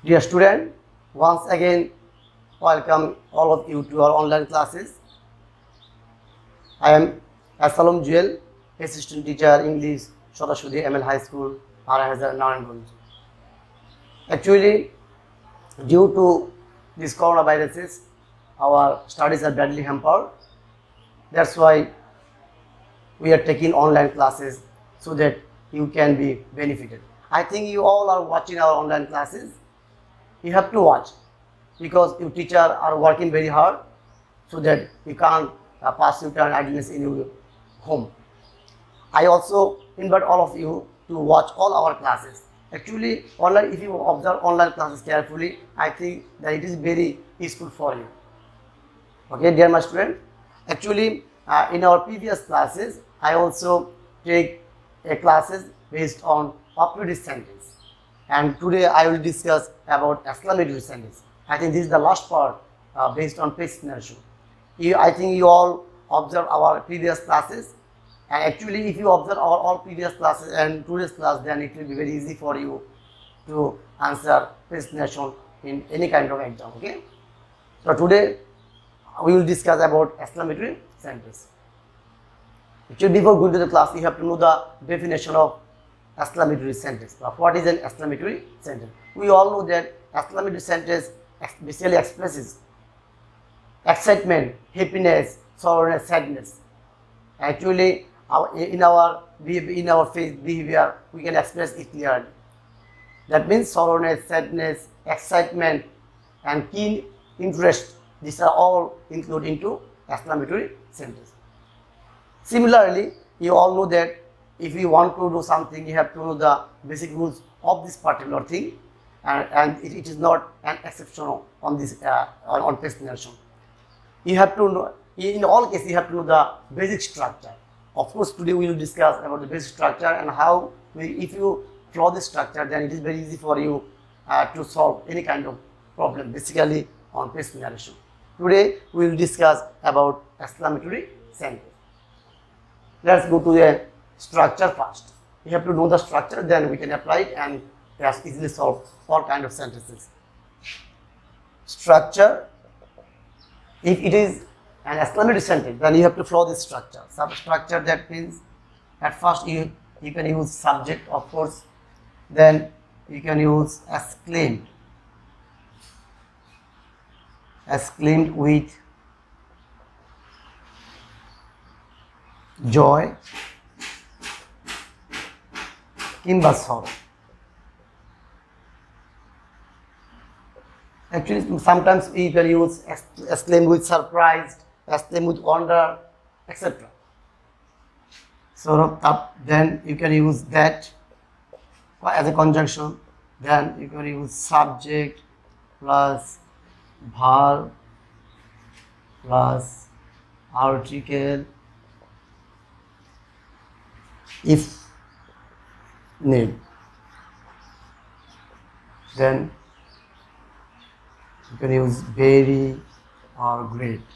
Dear student, once again welcome all of you to our online classes. I am Assalam Jewel, Assistant Teacher English, Shodashudi ML High School, Arahazar, Naranganj. Actually, due to these coronaviruses, our studies are badly hampered. That's why we are taking online classes so that you can be benefited. I think you all are watching our online classes. You have to watch because your teacher are working very hard so that you can't pass your time idleness in your home. I also invite all of you to watch all our classes. Actually, online, if you observe online classes carefully, I think that it is very useful for you. Okay, dear my student. Actually, in our previous classes, I also take classes based on operative sentence. And today I will discuss about exclamatory sentence. I think this is the last part based on page scenario. I think you all observe our previous classes. And actually, if you observe our all previous classes and today's class, then it will be very easy for you to answer presentation in any kind of exam. Okay. So today we will discuss about exclamatory sentence. Actually, before going to the class, you have to know the definition of exclamatory sentence. Now, what is an exclamatory sentence? We all know that exclamatory sentence basically expresses excitement, happiness, sorrow, sadness. Actually, in our face behavior, we can express it clearly. That means sorrow, sadness, excitement, and keen interest. These are all included into exclamatory sentence. Similarly, you all know that if you want to do something, you have to know the basic rules of this particular thing, and it is not an exception on this on presentation. You have to know, in all cases, you have to know the basic structure. Of course, today we will discuss about the basic structure and how if you follow this structure, then it is very easy for you to solve any kind of problem, basically on presentation. Today we will discuss about exclamatory sentence. Let's go to the structure first. You have to know the structure, then we can apply it and just easily solve all kind of sentences. Structure, if it is an exclamatory sentence, then you have to follow this structure. Substructure, that means at first you can use subject, of course, then you can use exclaimed with joy কিংবা sorrow. Actually, sometimes you can use exclaim with surprised, exclaim with wonder, etc. So then you can use that as a conjunction. Then you can use subject plus verb plus article if need. Then you can use very or great.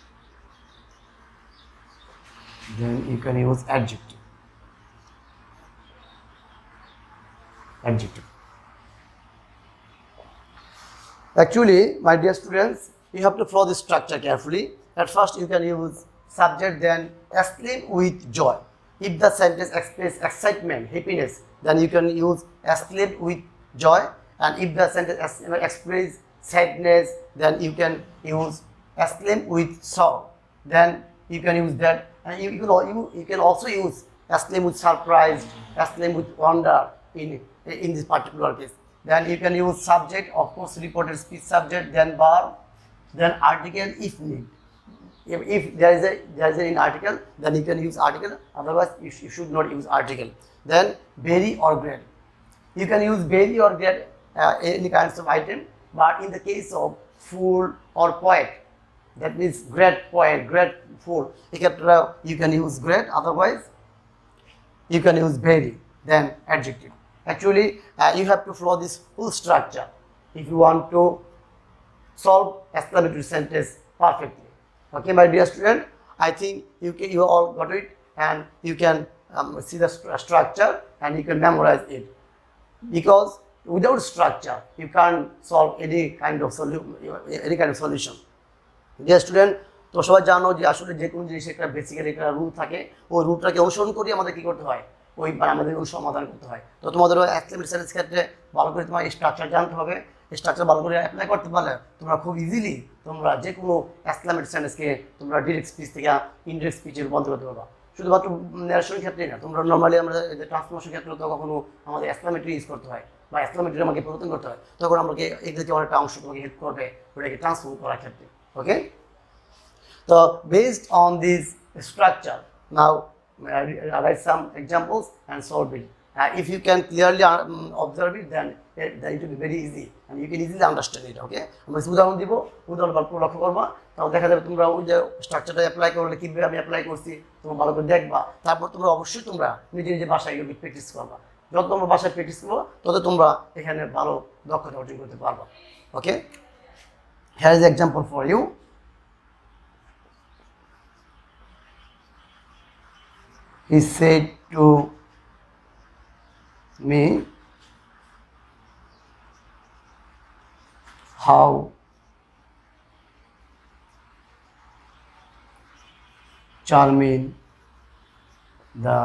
Then you can use adjective. Actually, my dear students, you have to follow this structure carefully. At first, you can use subject, then exclaim with joy. If the sentence expresses excitement, happiness, then you can use exclaim with joy. And if the sentence expresses sadness, then you can use exclaim with sorrow. Then you can use that. And you can also use exclaim with surprise, exclaim with wonder in this particular case. Then you can use subject, of course, reported speech subject, then verb, then article if need. If there is an article, then you can use article. Otherwise, you should not use article. Then very or great. You can use very or great any kinds of item. But in the case of fool or poet, that means great poet, great fool, you can use great. Otherwise, you can use very. Then adjective. Actually, you have to follow this full structure if you want to solve exclamatory sentence perfectly. Okay, my dear student, I think you all got it, and you can see the structure and you can memorize it. Because without structure you can't solve any kind of solution. Dear student, তো সবাই জানো যে আসলে যে কোনো জিনিসের একটা basically একটা রুল থাকে, ওই রুলটাকে অনুসরণ করে আমাদের কী করতে হয়, ওই আমাদের সমাধান করতে হয়। তো তোমাদের অ্যাক্টিভিটি সায়েন্স ক্ষেত্রে ভালো করে তোমার স্ট্রাকচার জানতে হবে। স্ট্রাকচার ভালো করে অ্যাপ্লাই করতে পারলে তোমরা খুব ইজিলি তোমরা যে কোনো এক্সক্লেমেটরি সেন্টেন্সকে তোমরা ডিরেক্ট স্পিচ থেকে ইনডিরেক্ট স্পিচে রূপান্তর করতে পারবা। শুধুমাত্র ন্যারেশনের ক্ষেত্রেই না, তোমরা নর্মালি আমরা ট্রান্সফরমেশন ক্ষেত্রে তো কখনো আমাদের এক্সক্লেমেটরি ইউজ করতে হয় বা এক্সক্লেমেটরি আমাকে পরিবর্তন করতে হয়, তখন আমাকে এগুলোকে অনেকটা অংশ তোমাকে হেল্প করবে ওটাকে ট্রান্সফর্ম করার ক্ষেত্রে। ওকে, so based on this structure, now write some examples and solve it. If you can clearly observe it, then it will be very easy and you can easily understand it. Okay, আমরা উদাহরণ দিব, উদাহরণ লক্ষ্য করবা, তাহলে দেখা যাবে তোমরা ওই যে স্ট্রাকচারটা অ্যাপ্লাই করলে কীভাবে আমি অ্যাপ্লাই করছি তোমরা ভালো করে দেখবা। তারপর তোমরা অবশ্যই তোমরা নিজে নিজে বাসায় এগুলো প্র্যাকটিস করবা। যত তোমরা বাসায় প্র্যাকটিস করবো তত তোমরা এখানে ভালো দক্ষতা অর্জন করতে পারবা। ওকে, here is the example for you. He said to me, how charming the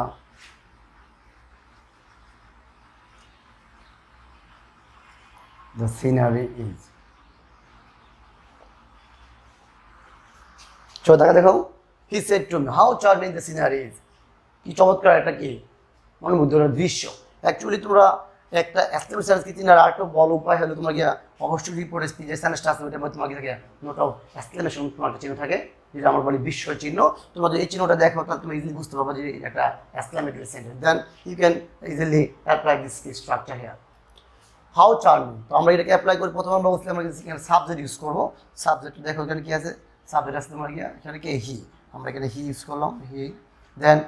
scenery is. So দেখো, he said to me, how charming the scenery is. কি চমৎকার একটা কি মনোমুগ্ধকর দৃশ্য। অ্যাকচুয়ালি তোমরা একটা এক্সক্লেমেটরি সেন্টেন্স কি চিনার আরেকটা বড় উপায় হলো তোমার গিয়া অবশ্যই রিপোর্টের স্পিচের সেন্টেন্সটা আছে ওইটার মধ্যে তোমাকে থাকে নোট অফ এক্সক্লেমেশন তোমার একটা চিহ্ন থাকে, যেটা আমরা বলি বিস্ময় চিহ্ন। তোমরা যদি এই চিহ্নটা দেখো তাহলে তুমি ইজিলি বুঝতে পারবে যে একটা exclamatory sentence. Then you can easily apply this structure here. How charming, তো আমরা এটাকে অ্যাপ্লাই করি। প্রথমে আমরা বলছিলাম আমরা এখানে সাবজেক্ট ইউজ করবো। সাবজেক্ট দেখো এখানে কি আছে, সাবজেক্ট আছে তোমার গিয়া এখানে কি হি, আমরা এখানে হি ইউজ করলাম, হি। দেন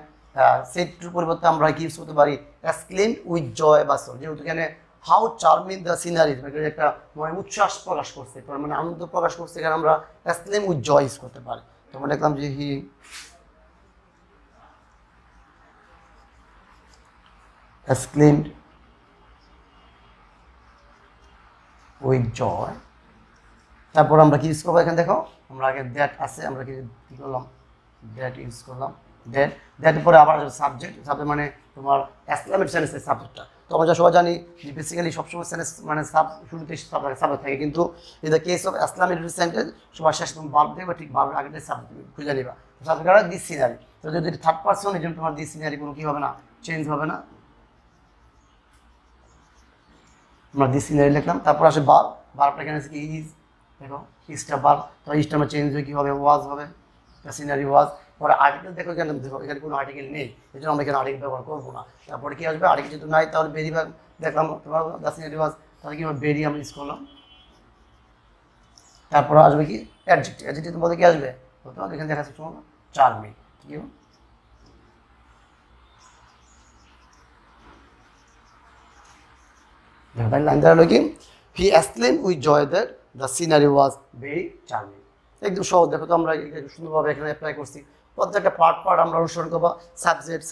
সেটটির পরিবর্তে আমরা কি ইউজ করতে পারি, এক্সক্লেমড উইথ জয় বা সর, যেহেতু এখানে হাউ চার্মিং দ্য সিনারি একটা মানে উচ্ছ্বাস প্রকাশ করছে, মানে আনন্দ প্রকাশ করছে, এখানে আমরা এক্সক্লেম উইথ জয় ইউজ করতে পারি। তো আমরা দেখলাম যে হি এক্সক্লেমড উইথ জয়। তারপর আমরা কি ইউজ করবো, এখানে দেখো আমরা আগে দ্যাট আছে, আমরা কি করলাম, দ্যাট ইউজ করলাম। দ্যাটের পরে আবার সাবজেক্ট, সাবজেক্ট মানে তোমার এক্সক্লেমেটরি সেন্টেন্সের সাবজেক্টটা। তো আমরা যা সবাই জানি যে বেসিক্যালি সবসময় সেন্টেন্স মানে শুরুতে সাবজেক্ট থাকে, কিন্তু in the case of exclamatory sentence সবার শেষে তুমি ভার্ব দেবে, ঠিক ভার্বের আগের সাবজেক্ট খুঁজে নিবা। সাবজেক্ট দিস সিনারি, তো যদি থার্ড পার্সন এই জন্য তোমার দিস সিনারি কোনো কি হবে না, চেঞ্জ হবে না। আমরা দিস সিনারি লিখলাম। তারপর আসে ভার্বটা এখানে আছে কি ইজ, দেখো ইজটা ভার্ব, তো ইজটা আমরা চেঞ্জ হয়ে কী হবে, ওয়াজ হবে, সিনারি ওয়াজ। পরে আর্টিকেল দেখো এখানে, দেখো এখানে কোনো আর্টিকেল নেই, এই জন্য আমরা এখানে আর্টিকেল ব্যবহার করবো না। তারপরে কি আসবে, আর্টিকেল যেহেতু নাই তাহলে বেরি ভাগ দেখলাম তোমার দ্য সিনারি ওয়াজ, তাহলে কি আমরা বেরি আমরা ইউজ করলাম। তারপরে আসবে কি অ্যাডজেক্টিভ, অ্যাডজেক্টিভ তোমাদের কি আসবে, তোমাদের এখানে দেখা যাচ্ছে তোমার চার্মিং। কি তাই লাইন দাঁড়ালো কি, he exclaimed with joy that the scenery was very charming. একদম সহজ, দেখো তো আমরা সুন্দরভাবে এখানে অ্যাপ্লাই করছি। প্রত্যেকটা পার্ট আমরা অনুসরণ করবা। সাবজেক্ট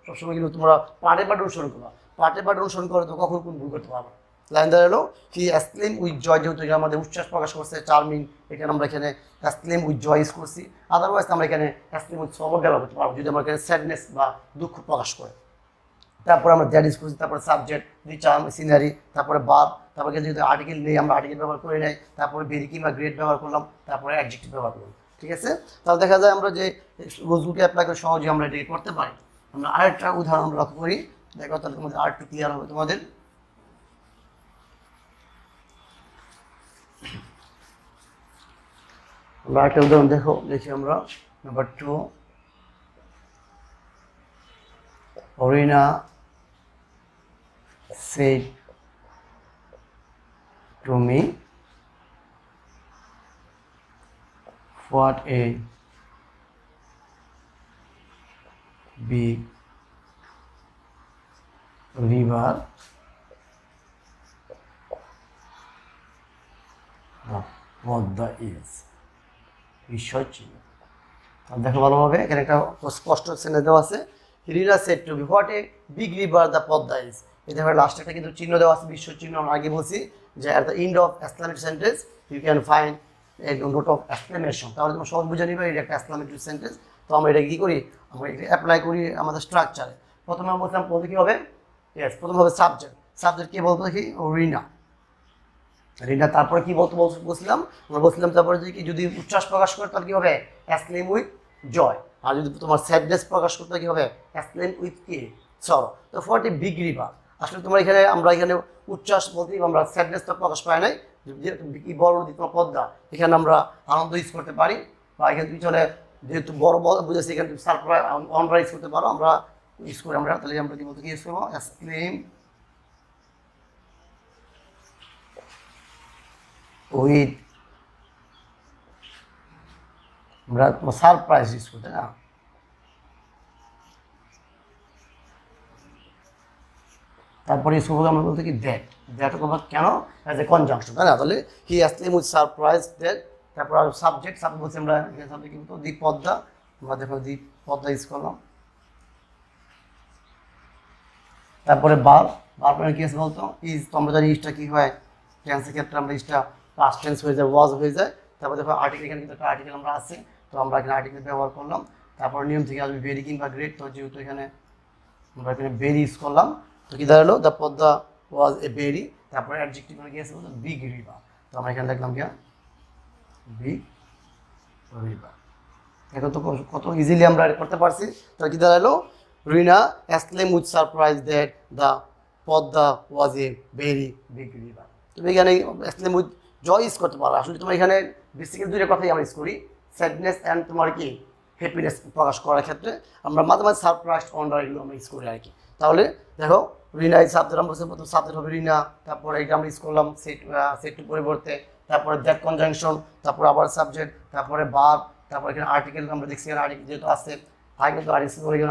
সবসময় কিন্তু তোমরা পার্টে অনুসরণ করবা, পার্টে অনুসরণ করে তো কখনো কোনো ভুল করতে পারবো। লাইন দাঁড়ালো হি এক্সক্লেমড উইথ জয়, যেহেতু আমাদের উচ্ছ্বাস প্রকাশ করছে, চার্মিং, এখানে আমরা এখানে এক্সক্লেমড উইথ জয় ইউজ করছি। আদারওয়াইজ আমরা এখানে এক্সক্লেমড উইথ সরব ব্যবহার করতে পারবো যদি আমরা এখানে স্যাডনেস বা দুঃখ প্রকাশ করে। তারপর আমরা দ্যাট ইউজ করছি, তারপরে সাবজেক্ট, দি চার্ম, সিনারি, তারপরে ভার্ব, তারপরে যদি আর্টিকেল নেই আমরা আর্টিকেল ব্যবহার করে নেই, তারপরে ভেরি কিংবা গ্রেট ব্যবহার করলাম, তারপরে অ্যাডজেক্টিভ ব্যবহার করলাম। ঠিক আছে, তাহলে দেখা যায় আমরা যে রুলসগুলোকে অ্যাপ্লাই করে সহজে আমরা এটাকে করতে পারি। আমরা আরেকটা উদাহরণ আমরা লক্ষ্য করি, দেখো তাহলে তোমাদের আর একটু ক্লিয়ার হবে তোমাদের। আমরা আরেকটা উদাহরণ দেখি আমরা। Number 2, Orina said to me, what a big river the Podda is. বিষয় চিহ্ন দেখো ভালোভাবে, এখানে একটা স্পষ্ট সেন্টেন্স দেওয়া আছে। Rina said to me, what a big river the Podda is. এই দেখো লাস্টে একটা কিন্তু চিহ্ন দেওয়া আছে, বিশ্ব চিহ্ন। আমরা আগে বলছি যে at the end of exclamatory sentence you can find a note of exclamation. তাহলে তোমরা সহজ বুঝে নিবে এটা একটা এক্সক্লেমেটরি সেন্টেন্স। তো আমরা এটা কি করি, আমরা এটা অ্যাপ্লাই করি আমাদের স্ট্রাকচারে। প্রথমে আমরা বলছিলাম বলতে কী হবে, ইয়েস প্রথম হবে সাবজেক্ট। সাবজেক্ট কে বলতো দেখি, রিনা। রিনা তারপরে কি বলতে বলছিলাম, আমরা বলছিলাম তারপরে যে কি যদি উচ্ছ্বাস প্রকাশ করে তাহলে কি হবে, এক্সক্লেম উইথ জয়। আর যদি তোমার স্যাডনেস প্রকাশ করতে কি হবে, এক্সক্লেম উইথ কি, সরো। তো ফর এ বিগ রিভার, আসলে তোমার এখানে আমরা এখানে উচ্ছ্বাস বলতে আমরা স্যাডনেস তো প্রকাশ পাই নাই, কি বড় নদী তোমার পদ্মা, এখানে আমরা আনন্দ ইউজ করতে পারি। বা এখানে তুমি চলে যেহেতু বড় বড় বুঝেছি, এখানে তুমি সারপ্রাইজ অনরা ইউজ করতে পারো, আমরা ইউজ করি। আমরা তাহলে আমরা কি বলতে কি ইউজ করবো, এক্সক্লেম উইথ, আমরা সারপ্রাইজ ইউজ করতে না, তারপরে ইউজ করবো আমরা বলতে কি দ্যাট। দ্যাট করবো কেন, অ্যাজ এ কনজাংশন, তাই না? তাহলে হি এক্সক্লেম উইথ সারপ্রাইজ দ্যাট। তারপর আর সাবজেক্ট, সাবজেক্ট বলছি আমরা এখানে সাবজেক্ট কিন্তু দ্বীপ পদ্মা, আমরা দেখো দ্বীপ পদ্মা ইউজ করলাম। তারপরে বার, বার পরে কি আছে বলতো, ইজ। তো আমরা জানি ইজটা কি হয়, টেন্সের ক্ষেত্রে আমরা ইজটা পাস্ট টেন্স হয়ে যায়, ওয়াজ হয়ে যায়। তারপর দেখো আর্টিকেল, এখানে কিন্তু একটা আর্টিকেল আমরা আছে, তো আমরা এখানে আর্টিকেল ব্যবহার করলাম। তারপর নিয়ম থেকে আসবে ভেরি কিংবা গ্রেট, তো যেহেতু এখানে আমরা এখানে ভেরি ইউজ করলাম, তো কি দাঁড়ালো, the Padma was a very. তারপরে অ্যাডজেক্টিভ মানে কি আছে বলতো, বিগ রিভার। তো আমরা এখানে দেখলাম কি, বিগ রিভার। এখন তো কত ইজিলি আমরা করতে পারছি। তো কি দাঁড়ালো, Rina exclaim with surprise that the Padma was a very big river. তুমি এখানে এক্সক্লেম উইথ জয় ইউজ করতে পারো। আসলে তোমার এখানে বেসিক্যালি দুইটা কথাই আমরা ইউজ করি, স্যাডনেস অ্যান্ড তোমার কি হ্যাপিনেস প্রকাশ করার ক্ষেত্রে আমরা মাঝে মাঝে সারপ্রাইজ অনার এগুলো আমরা ইউজ করি আর কি। তাহলে দেখো রিনা এই সাবজেক্ট, আমরা বলছি প্রথম সাবজেক্ট হবে রিনা, তারপরে এটা আমরা ইউজ করলাম সেট টু পরিবর্তে, তারপরে দ্যাট কনজাংশন, তারপরে আবার সাবজেক্ট, তারপরে ভার্ব, তারপর এখানে আর্টিকেল আমরা দেখছি, এখানে আর্টিকেল যেহেতু আছে, আগে কিন্তু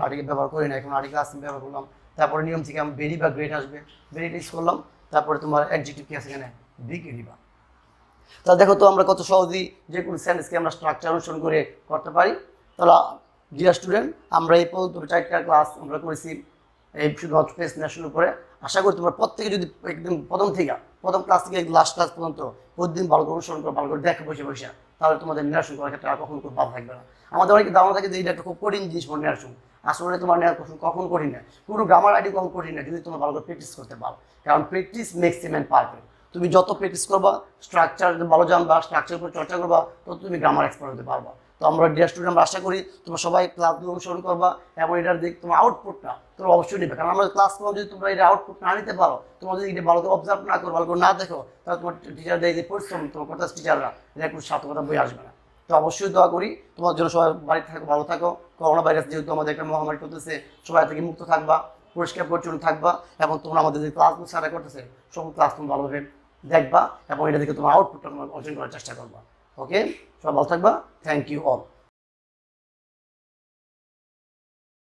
আর্টিকেল ব্যবহার করি না, এখন আর্টিকেল আসতে ব্যবহার করলাম। তারপরে নিয়ম থেকে আমি ভেরি বা গ্রেট আসবে, ভেরিটা ইউজ করলাম। তারপরে তোমার অ্যাডজেক্টিভ কি আছে এখানে, বিগ রিভার। তা দেখো তো আমরা কত সহজেই যে কোনো সেন্টেন্সকে আমরা স্ট্রাকচার অনুসরণ করে করতে পারি। তাহলে ডিয়ার স্টুডেন্ট, আমরা এই পর্যন্ত 4টা ক্লাস আমরা করেছি এই শুধুমাত্র প্রেজেন্টেশন উপরে। আশা করি তোমরা প্রত্যেকে যদি একদম প্রথম ক্লাস থেকে লাস্ট ক্লাস পর্যন্ত প্রতিদিন ভালো করে অনুসরণ করো, ভালো করে দেখো বসে বসে, তাহলে তোমাদের নিরাসন করার ক্ষেত্রে আর কখনো খুব ভালো থাকবে না। আমাদের অনেকে ধারণা থাকে যে এটা একটা খুব কঠিন জিনিস, নিরাসন। আসলে তোমার কখন কঠিন না, কোনো গ্রামার আইডি কখন কঠিন না, যদি তোমরা ভালো করে প্র্যাকটিস করতে পারো। কারণ practice makes a man perfect. তুমি যত প্র্যাকটিস করবা, স্ট্রাকচার ভালো জানবা, স্ট্রাকচার উপর চর্চা করবা, তত তুমি গ্রামার এক্সপার্ট হতে পারবা। তো আমরা ডিয়ার স্টুডেন্ট, আমরা আশা করি তোমরা সবাই ক্লাসগুলো অনুসরণ করবা এবং এটার দিক তোমার আউটপুটটা তোমরা অবশ্যই নেবে। কারণ আমরা ক্লাস করবো, যদি তোমরা এটা আউটপুট না নিতে পারো, তোমরা যদি এটা ভালো করে অবজার্ভ না করো, ভালো করে না দেখো, তাহলে তোমার টিচারদের যে পরিশ্রম, তোমার কথা টিচাররা এটা একটু সার্থকতা বই আসবে না। তো অবশ্যই দোয়া করি তোমার জন্য, সবাই বাড়িতে থাকো, ভালো থাকো। করোনা ভাইরাস যেহেতু আমাদের একটা মহামারী করতেছে, সবাই থেকে মুক্ত থাকবা, পরিষ্কার পরিচ্ছন্ন থাকবা, এবং তোমরা আমাদের যে ক্লাসগুলো সারা করতেছে সব ক্লাস তুমি ভালোভাবে দেখবা এবং এটা থেকে তোমার আউটপুটটা তোমার অর্জন করার চেষ্টা করবা। ওকে, সবাই ভালো থাকবা। Thank you all.